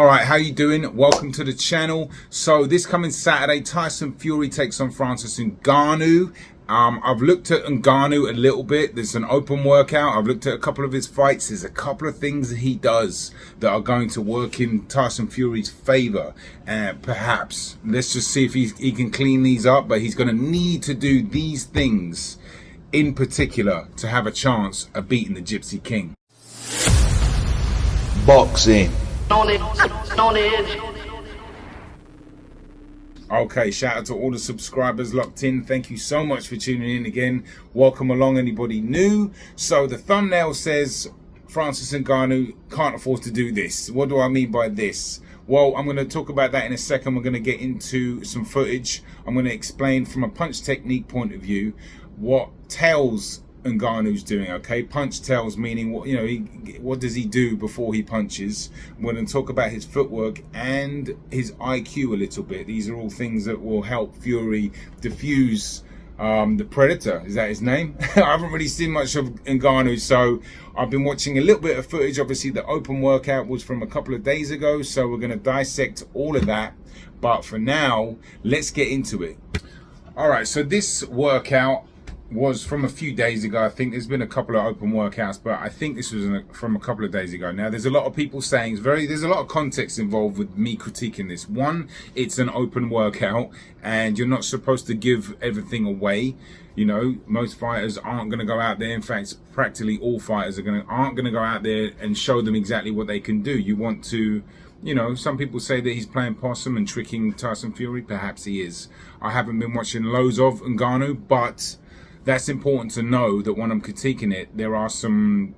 All right, how you doing? Welcome to the channel. So this coming Saturday, Tyson Fury takes on Francis Ngannou. I've looked at Ngannou a little bit. There's an open workout. I've looked at a couple of his fights. There's a couple of things that he does that are going to work in Tyson Fury's favor. And perhaps, let's just see if he can clean these up. But he's going to need to do these things in particular to have a chance of beating the Gypsy King. Boxing. Okay, shout out to all the subscribers locked in. Thank you so much for tuning in again. Welcome along anybody new. So the thumbnail says Francis Ngannou can't afford to do this. What do I mean by this? Well, I'm going to talk about that in a second. We're going to get into some footage. I'm going to explain from a punch technique point of view what tells Ngannou's doing. Okay, punch tells, meaning what, what does he do before he punches. We're going to talk about his footwork and his IQ a little bit. These are all things that will help Fury diffuse the Predator. Is that his name? I haven't really seen much of Ngannou, so I've been watching a little bit of footage. Obviously the open workout was from a couple of days ago, so we're going to dissect all of that. But for now, let's get into it. All right, so this workout was from a few days ago. I think there's been a couple of open workouts, but I think this was from a couple of days ago. Now, there's a lot of people saying there's a lot of context involved with me critiquing this. One, it's an open workout, and you're not supposed to give everything away. You know, most fighters aren't going to go out there. In fact, practically all fighters aren't going to go out there and show them exactly what they can do. You want to, some people say that he's playing possum and tricking Tyson Fury. Perhaps he is. I haven't been watching loads of Ngannou, but that's important to know that when I'm critiquing it, there are some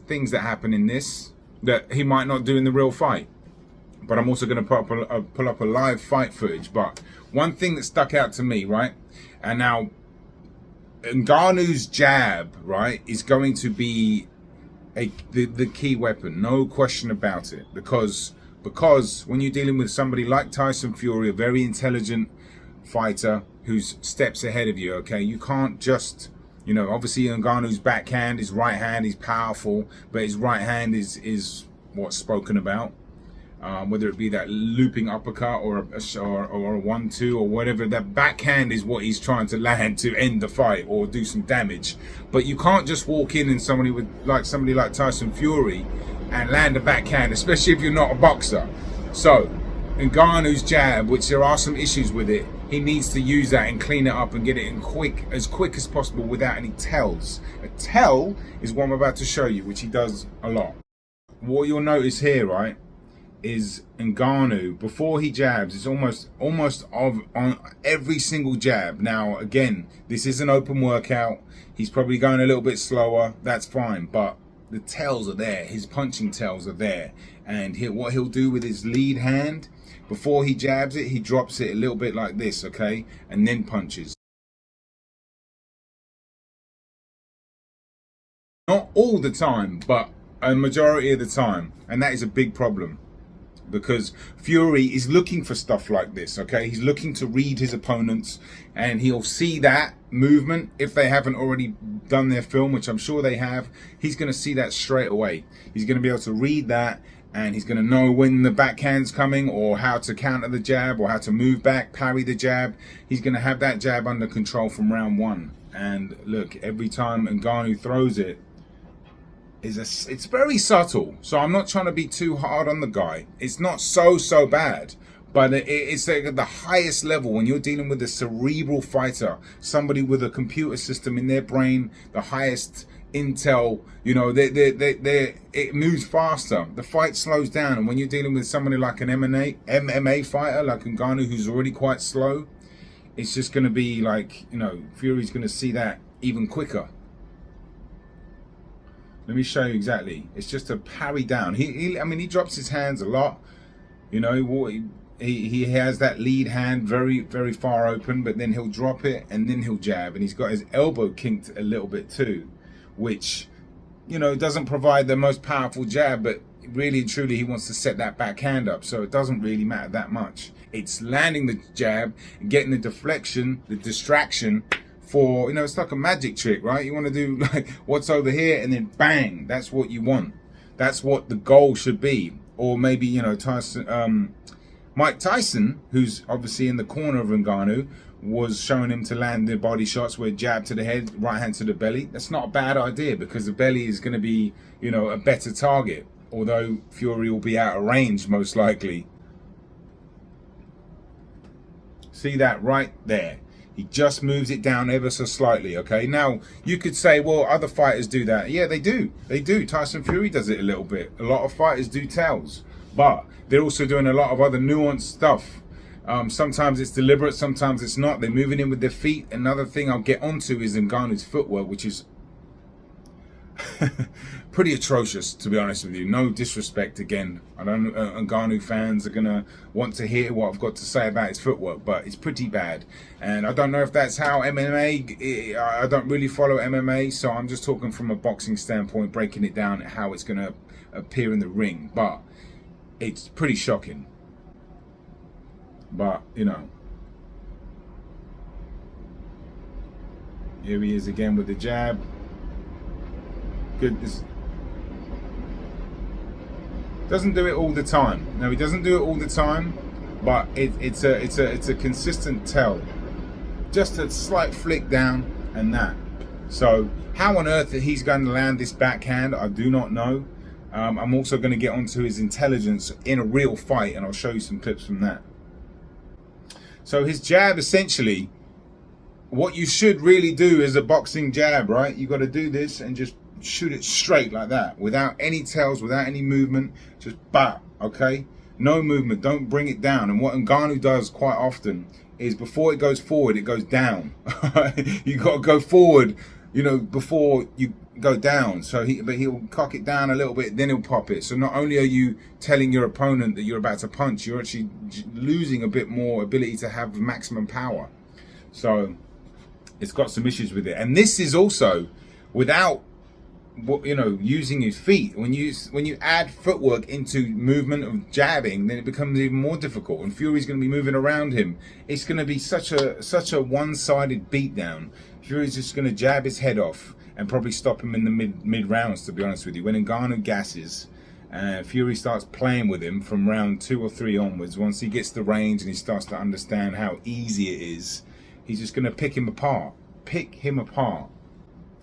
things that happen in this that he might not do in the real fight. But I'm also going to pull up a live fight footage. But one thing that stuck out to me, right? And now, Ngannou's jab, right, is going to be the key weapon. No question about it. Because when you're dealing with somebody like Tyson Fury, a very intelligent fighter who's steps ahead of you, okay, you can't just, obviously Ngannou's backhand, his right hand is powerful, but his right hand is what's spoken about, whether it be that looping uppercut or a 1-2 or whatever. That backhand is what he's trying to land to end the fight or do some damage. But you can't just walk in and somebody like Tyson Fury and land a backhand, especially if you're not a boxer. So Ngannou's jab, which there are some issues with it, he needs to use that and clean it up and get it in as quick as possible without any tells. A tell is what I'm about to show you, which he does a lot. What you'll notice here, right, is Ngannou, before he jabs, it's almost on every single jab. Now, again, this is an open workout. He's probably going a little bit slower. That's fine, but the tells are there. His punching tells are there. And what he'll do with his lead hand, before he jabs it, he drops it a little bit like this, okay? And then punches. Not all the time, but a majority of the time. And that is a big problem, because Fury is looking for stuff like this, okay? He's looking to read his opponents, and he'll see that movement. If they haven't already done their film, which I'm sure they have, he's going to see that straight away. He's going to be able to read that, and he's going to know when the backhand's coming, or how to counter the jab, or how to move back, parry the jab. He's going to have that jab under control from round one. And look, every time Ngannou throws it, it's very subtle. So I'm not trying to be too hard on the guy. It's not so bad, but it's like at the highest level when you're dealing with a cerebral fighter, somebody with a computer system in their brain, the highest intel, it moves faster. The fight slows down, and when you're dealing with somebody like an MMA fighter like Ngannou, who's already quite slow, it's just going to be like, Fury's going to see that even quicker. Let me show you exactly. It's just a parry down. He drops his hands a lot. He has that lead hand very far open, but then he'll drop it and then he'll jab, and he's got his elbow kinked a little bit too, which doesn't provide the most powerful jab, but really and truly he wants to set that backhand up, so it doesn't really matter that much. It's landing the jab and getting the deflection, the distraction for, it's like a magic trick, right? You want to do like what's over here and then bang. That's what you want. That's what the goal should be. or maybe, you know, Mike Tyson, who's obviously in the corner of Ngannou, was showing him to land the body shots where jab to the head, right hand to the belly. That's not a bad idea, because the belly is going to be, you know, a better target, although Fury will be out of range most likely. See that right there? He just moves it down ever so slightly, okay? Now, you could say, well, other fighters do that. Yeah, they do. They do. Tyson Fury does it a little bit. A lot of fighters do tails. But they're also doing a lot of other nuanced stuff. Sometimes it's deliberate, sometimes it's not. They're moving in with their feet. Another thing I'll get onto is Ngannou's footwork, which is pretty atrocious, to be honest with you. No disrespect again. I don't Ngannou fans are gonna want to hear what I've got to say about his footwork, but it's pretty bad. And I don't know if that's how MMA, I don't really follow MMA, so I'm just talking from a boxing standpoint, breaking it down how it's gonna appear in the ring. But it's pretty shocking. But, you know, here he is again with the jab. Goodness. Doesn't do it all the time. No, he doesn't do it all the time, but it's a consistent tell. Just a slight flick down and that. So how on earth he's going to land this backhand, I do not know. I'm also going to get onto his intelligence in a real fight, and I'll show you some clips from that. So his jab, essentially, what you should really do is a boxing jab, right? You got to do this and just shoot it straight like that, without any tells, without any movement, just bat, okay? No movement, don't bring it down. And what Ngannou does quite often is before it goes forward, it goes down. You got to go forward, you know, before you go down. So he'll cock it down a little bit, then he'll pop it. So not only are you telling your opponent that you're about to punch, you're actually losing a bit more ability to have maximum power. So it's got some issues with it. And this is also without, you know, using his feet. When you add footwork into movement of jabbing, then it becomes even more difficult. And Fury's going to be moving around him. It's going to be such a one-sided beatdown. Fury's just going to jab his head off and probably stop him in the mid rounds, to be honest with you. When Ngannou gasses, Fury starts playing with him from round 2 or 3 onwards. Once he gets the range and he starts to understand how easy it is, he's just going to pick him apart. Pick him apart.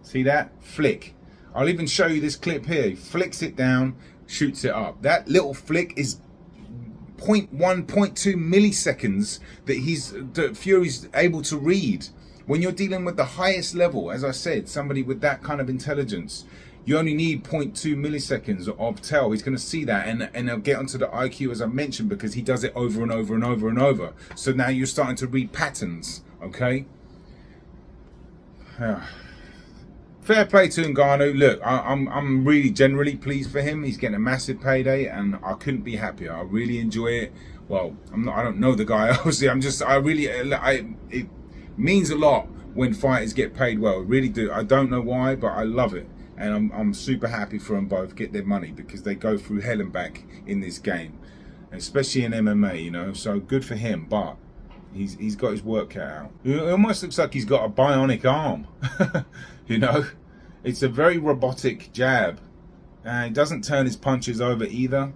See that? Flick. I'll even show you this clip here. He flicks it down, shoots it up. That little flick is 0.1, 0.2 milliseconds that Fury's able to read. When you're dealing with the highest level, as I said, somebody with that kind of intelligence, you only need 0.2 milliseconds of tell. He's going to see that, and they'll get onto the IQ, as I mentioned, because he does it over and over and over and over. So now you're starting to read patterns, okay? Fair play to Ngannou. Look, I'm really generally pleased for him. He's getting a massive payday, and I couldn't be happier. I really enjoy it. Well, I don't know the guy, obviously. It means a lot when fighters get paid well. It really do. I don't know why, but I love it. And I'm super happy for them both get their money, because they go through hell and back in this game, especially in MMA, you know. So good for him, but he's got his work cut out. It almost looks like he's got a bionic arm. You know, it's a very robotic jab, and it doesn't turn his punches over either.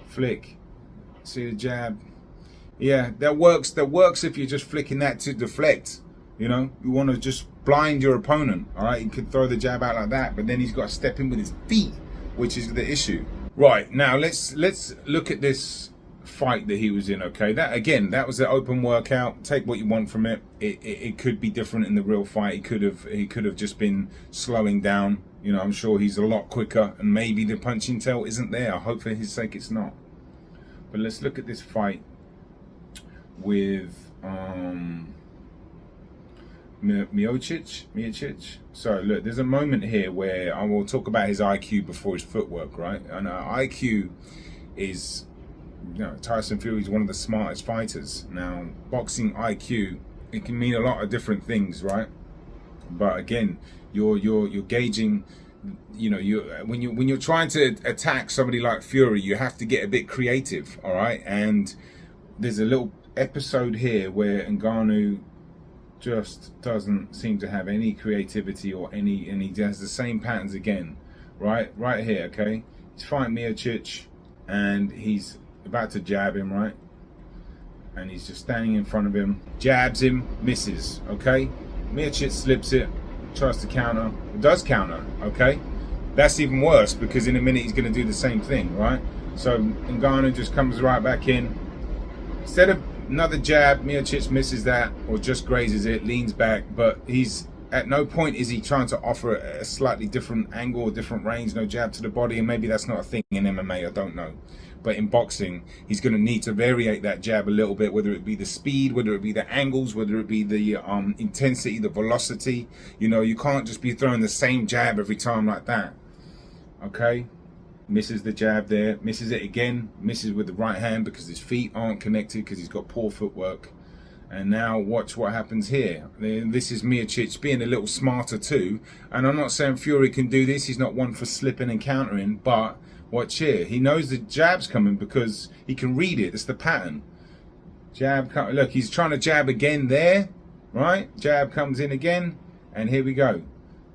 Flick, see the jab. Yeah, that works if you're just flicking that to deflect. You know, you want to just blind your opponent. All right, you could throw the jab out like that, but then he's got to step in with his feet, which is the issue. Right, now let's look at this fight that he was in. Okay, that was an open workout. Take what you want from it. It could be different in the real fight. He could have just been slowing down. You know, I'm sure he's a lot quicker, and maybe the punching tail isn't there. I hope for his sake it's not. But let's look at this fight with Miocic. So look, there's a moment here where I will talk about his IQ before his footwork, right? And IQ is, you know, Tyson Fury is one of the smartest fighters. Now, boxing IQ, it can mean a lot of different things, right? But again, you're gauging, you know, when you're trying to attack somebody like Fury, you have to get a bit creative, all right? And there's a little episode here where Ngannou just doesn't seem to have any creativity or any, and he has the same patterns again, right here, okay? He's fighting Miocic, and he's about to jab him, right? And he's just standing in front of him, jabs him, misses, okay? Miocic slips it, tries to counter, does counter, okay? That's even worse, because in a minute he's going to do the same thing, right? So Ngannou just comes right back in. Instead of another jab, Miocic misses that, or just grazes it, leans back, but he's at no point is he trying to offer a slightly different angle or different range, no jab to the body, and maybe that's not a thing in MMA, I don't know. But in boxing, he's going to need to variate that jab a little bit, whether it be the speed, whether it be the angles, whether it be the intensity, the velocity. You know, you can't just be throwing the same jab every time like that. Okay? Misses the jab there, misses it again, misses with the right hand because his feet aren't connected because he's got poor footwork. And now watch what happens here. This is Miocic being a little smarter too. And I'm not saying Fury can do this. He's not one for slipping and countering, but watch here. He knows the jab's coming because he can read it. It's the pattern. Jab, look, he's trying to jab again there, right? Jab comes in again, and here we go.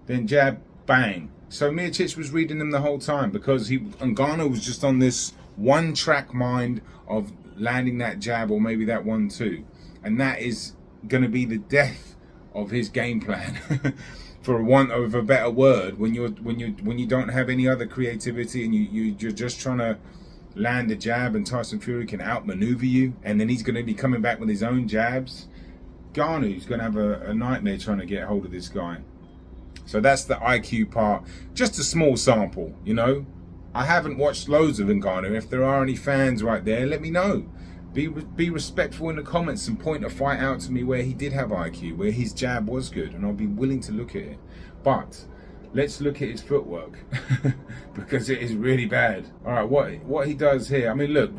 Then jab, bang. So Miocic was reading them the whole time because Ngannou was just on this one-track mind of landing that jab or maybe that 1-2. And that is going to be the death of his game plan. For want of a better word, when you don't have any other creativity and you're just trying to land a jab, and Tyson Fury can outmaneuver you, and then he's going to be coming back with his own jabs. Ngannou's going to have a nightmare trying to get hold of this guy. So that's the IQ part. Just a small sample, you know. I haven't watched loads of Ngannou. If there are any fans right there, let me know. Be respectful in the comments and point a fight out to me where he did have IQ, where his jab was good, and I'll be willing to look at it. But let's look at his footwork because it is really bad. All right, what he does here. I mean, look,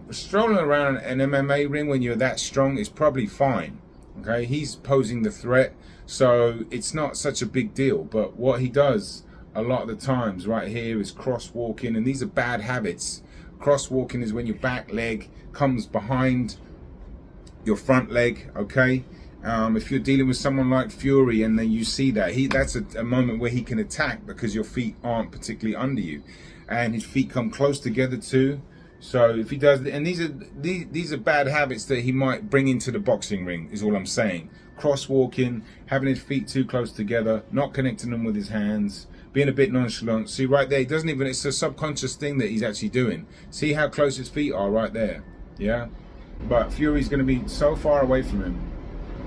strolling around an MMA ring when you're that strong is probably fine. Okay, he's posing the threat, so it's not such a big deal. But what he does a lot of the times right here is cross walking, and these are bad habits. Cross walking is when your back leg comes behind your front leg, okay? If you're dealing with someone like Fury and then you see that, that's a moment where he can attack because your feet aren't particularly under you. And his feet come close together too. So if he does, and these are bad habits that he might bring into the boxing ring, is all I'm saying. Cross walking, having his feet too close together, not connecting them with his hands, being a bit nonchalant. See right there, he doesn't even, it's a subconscious thing that he's actually doing. See how close his feet are right there, yeah? But Fury's going to be so far away from him.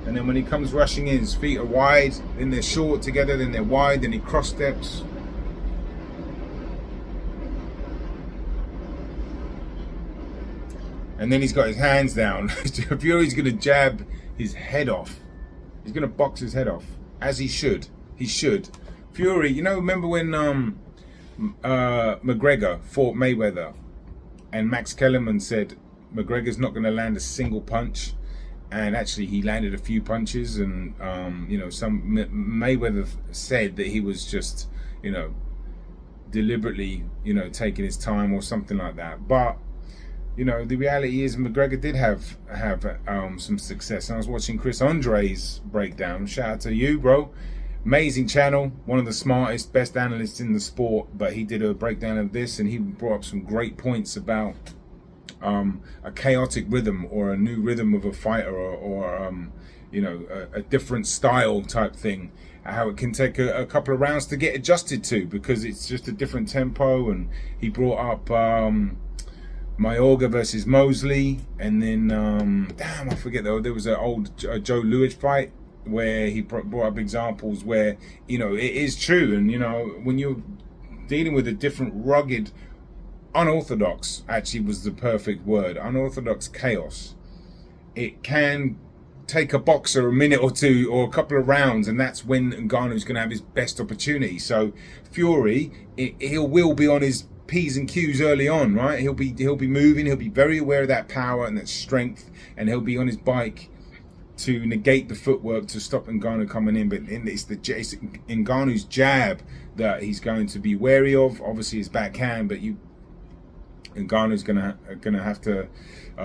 And then when he comes rushing in, his feet are wide, then they're short together, then they're wide, then he cross steps. And then he's got his hands down. Fury's going to jab his head off. He's going to box his head off, as he should. He should. Fury, you know, remember when McGregor fought Mayweather and Max Kellerman said McGregor's not going to land a single punch, and actually he landed a few punches, and you know, Mayweather said that he was just, you know, deliberately, you know, taking his time or something like that. But you know, the reality is McGregor did have some success. And I was watching Chris Andre's breakdown. Shout out to you, bro. Amazing channel, one of the smartest, best analysts in the sport. But he did a breakdown of this, and he brought up some great points about a chaotic rhythm or a new rhythm of a fighter, or you know, a different style type thing. How it can take a couple of rounds to get adjusted to, because it's just a different tempo. And he brought up Mayorga versus Mosley, and then damn, I forget though. There was an old Joe Lewis fight where he brought up examples where, you know, it is true. And you know, when you're dealing with a different, rugged, unorthodox, actually was the perfect word, unorthodox chaos, it can take a boxer a minute or two or a couple of rounds, and that's when Ngannou's going to have his best opportunity. So Fury, he will be on his P's and Q's early on, right? He'll be moving, he'll be very aware of that power and that strength, and he'll be on his bike to negate the footwork to stop Ngannou coming in. But it's Ngannou's jab that he's going to be wary of. Obviously his backhand, but Ngannou's gonna have to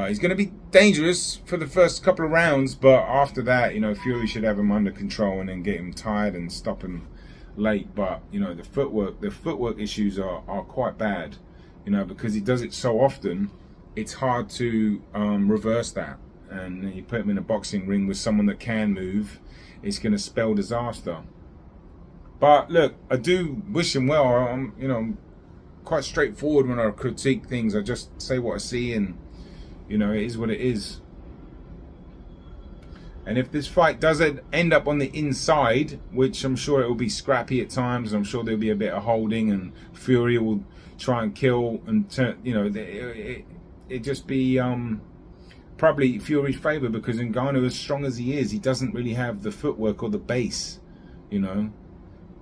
he's gonna be dangerous for the first couple of rounds, but after that, you know, Fury should have him under control and then get him tired and stop him late, but you know, the footwork issues are quite bad, you know, because he does it so often. It's hard to reverse that, and you put him in a boxing ring with someone that can move, it's going to spell disaster. But look, I do wish him well. I'm, you know, quite straightforward when I critique things. I just say what I see, and you know, it is what it is. And if this fight doesn't end up on the inside, which I'm sure it will be scrappy at times, I'm sure there'll be a bit of holding, and Fury will try and kill and turn, you know, it just be probably Fury's favour, because Ngannou, as strong as he is, he doesn't really have the footwork or the base, you know,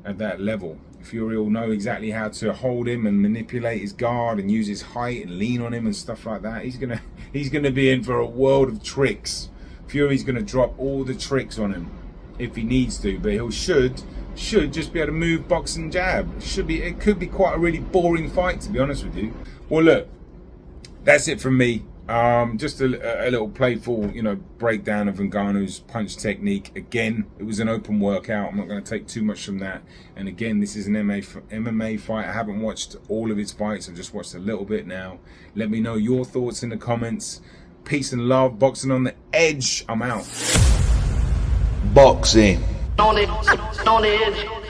at that level. Fury will know exactly how to hold him and manipulate his guard and use his height and lean on him and stuff like that. He's gonna be in for a world of tricks. Fury's gonna drop all the tricks on him if he needs to, but he should just be able to move, box and jab. It could be quite a really boring fight, to be honest with you. Well, look, that's it from me. Just a little playful, you know, breakdown of Ngannou's punch technique. Again, it was an open workout. I'm not going to take too much from that. And again, this is an MMA fight. I haven't watched all of his fights. I've just watched a little bit now. Let me know your thoughts in the comments. Peace and love. Boxing on the edge. I'm out. Boxing on the edge.